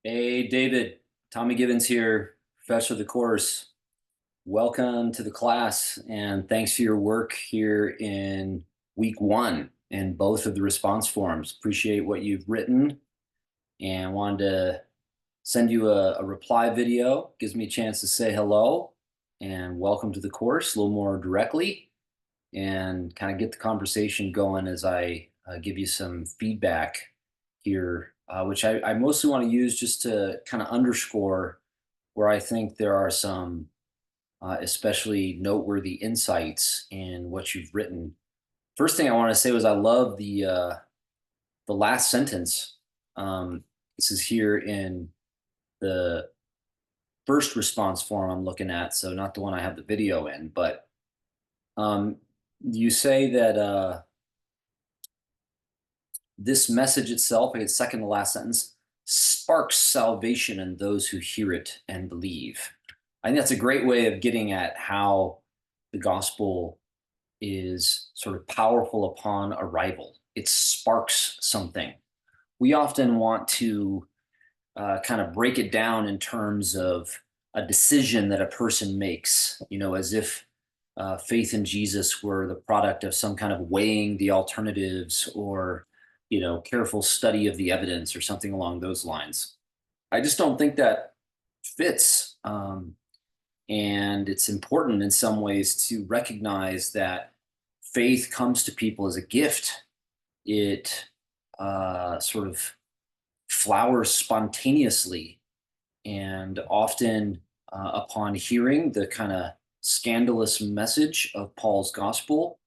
Hey, David, Tommy Gibbons here, professor of the course. Welcome to the class, and thanks for your work here in week one in both of the response forums. Appreciate what you've written and wanted to send you a reply video. Gives me a chance to say hello and welcome to the course a little more directly and kind of get the conversation going as I give you some feedback here, which I mostly want to use just to kind of underscore where I think there are some especially noteworthy insights in what you've written. First thing I want to say was I love the last sentence. This is here in the first response form I'm looking at, so not the one I have the video in, but um, you say that this message itself, I think it's second to last sentence, sparks salvation in those who hear it and believe. I think that's a great way of getting at how the gospel is sort of powerful upon arrival. It sparks something. We often want to kind of break it down in terms of a decision that a person makes, as if faith in Jesus were the product of some kind of weighing the alternatives or, careful study of the evidence or something along those lines. I just don't think that fits. And it's important in some ways to recognize that faith comes to people as a gift. It sort of flowers spontaneously and often upon hearing the kind of scandalous message of Paul's gospel,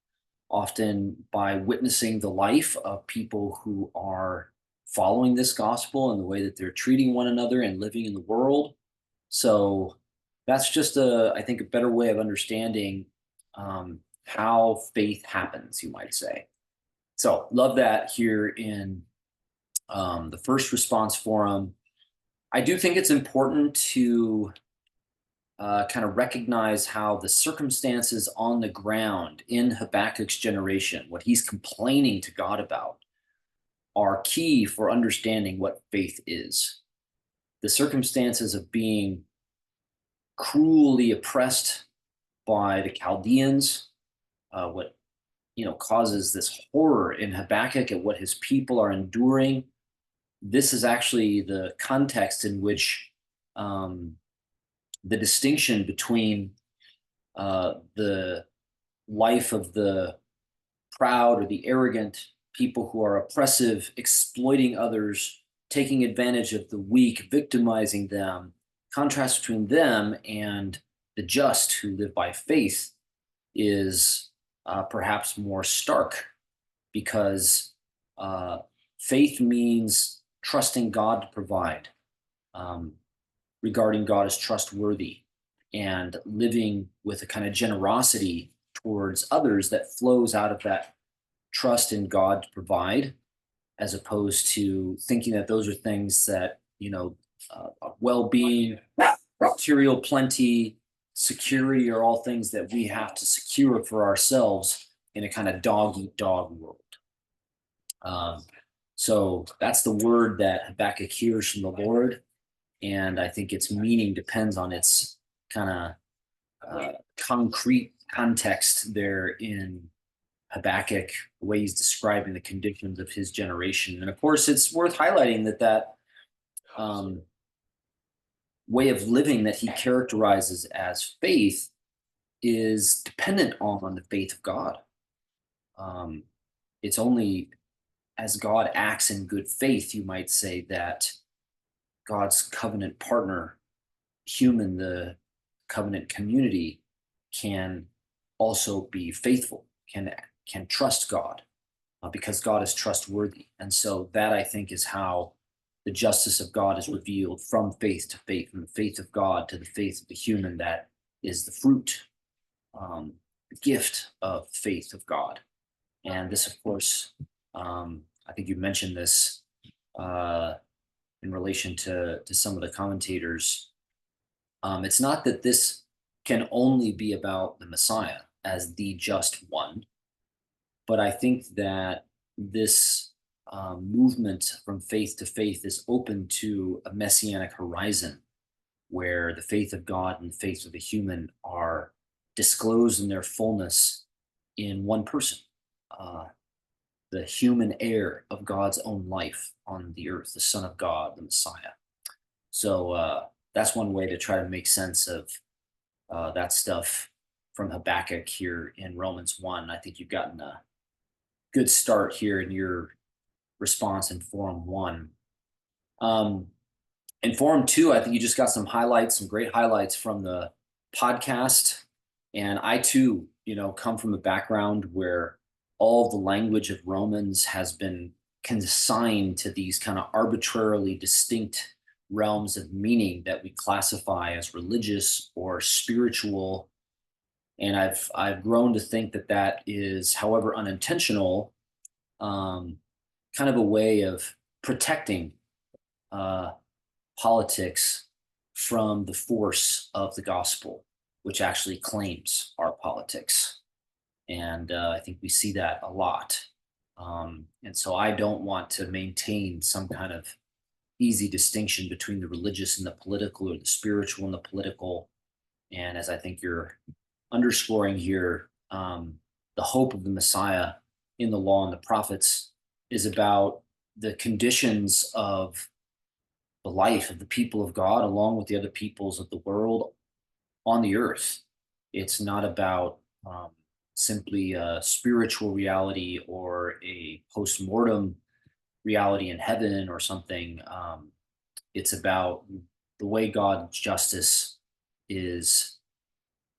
often by witnessing the life of people who are following this gospel and the way that they're treating one another and living in the world. So that's just I think, a better way of understanding how faith happens, you might say. So love that here in the first response forum. I do think it's important to kind of recognize how the circumstances on the ground in Habakkuk's generation, what he's complaining to God about, are key for understanding what faith is. The circumstances of being cruelly oppressed by the Chaldeans, what causes this horror in Habakkuk at what his people are enduring. This is actually the context in which the distinction between the life of the proud or the arrogant, people who are oppressive, exploiting others, taking advantage of the weak, victimizing them, contrast between them and the just who live by faith is perhaps more stark because faith means trusting God to provide, um, regarding God as trustworthy, and living with a kind of generosity towards others that flows out of that trust in God to provide, as opposed to thinking that those are things that, well-being, material plenty, security are all things that we have to secure for ourselves in a kind of dog eat dog world. Um, so that's the word that Habakkuk hears from the Lord. And I think its meaning depends on its kind of concrete context there in Habakkuk, the way he's describing the conditions of his generation. And of course, it's worth highlighting that um, way of living that he characterizes as faith is dependent on the faith of God. Um, it's only as God acts in good faith, you might say, that God's covenant partner, human, the covenant community, can also be faithful, can trust God, because God is trustworthy. And so that, I think, is how the justice of God is revealed from faith to faith, from the faith of God to the faith of the human. That is the fruit, the gift of faith of God. And this, of course, I think you mentioned this uh, in relation to some of the commentators. It's not that this can only be about the Messiah as the just one, but I think that this movement from faith to faith is open to a messianic horizon where the faith of God and the faith of the human are disclosed in their fullness in one person, uh, the human heir of God's own life on the earth, the Son of God, the Messiah. So that's one way to try to make sense of that stuff from Habakkuk here in Romans 1. I think you've gotten a good start here in your response in Forum 1. Um, in Forum 2, I think you just got some highlights, some great highlights from the podcast. And I too, come from a background where all the language of Romans has been consigned to these kind of arbitrarily distinct realms of meaning that we classify as religious or spiritual. And I've grown to think that that is, however unintentional, um, kind of a way of protecting uh, politics from the force of the gospel, which actually claims our politics. And I think we see that a lot. And so I don't want to maintain some kind of easy distinction between the religious and the political, or the spiritual and the political. And as I think you're underscoring here, the hope of the Messiah in the law and the prophets is about the conditions of the life of the people of God along with the other peoples of the world on the earth. It's not about simply a spiritual reality or a post-mortem reality in heaven or something. It's about the way God's justice is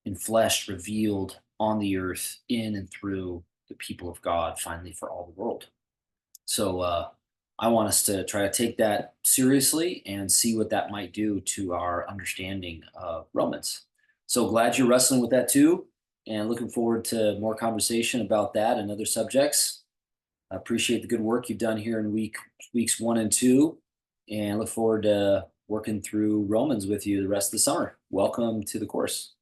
enfleshed, revealed on the earth, in and through the people of God, finally for all the world. So I want us to try to take that seriously and see what that might do to our understanding of Romans. So glad you're wrestling with that too, and looking forward to more conversation about that and other subjects. I appreciate the good work you've done here in weeks 1 and 2, and look forward to working through Romans with you the rest of the summer. Welcome to the course.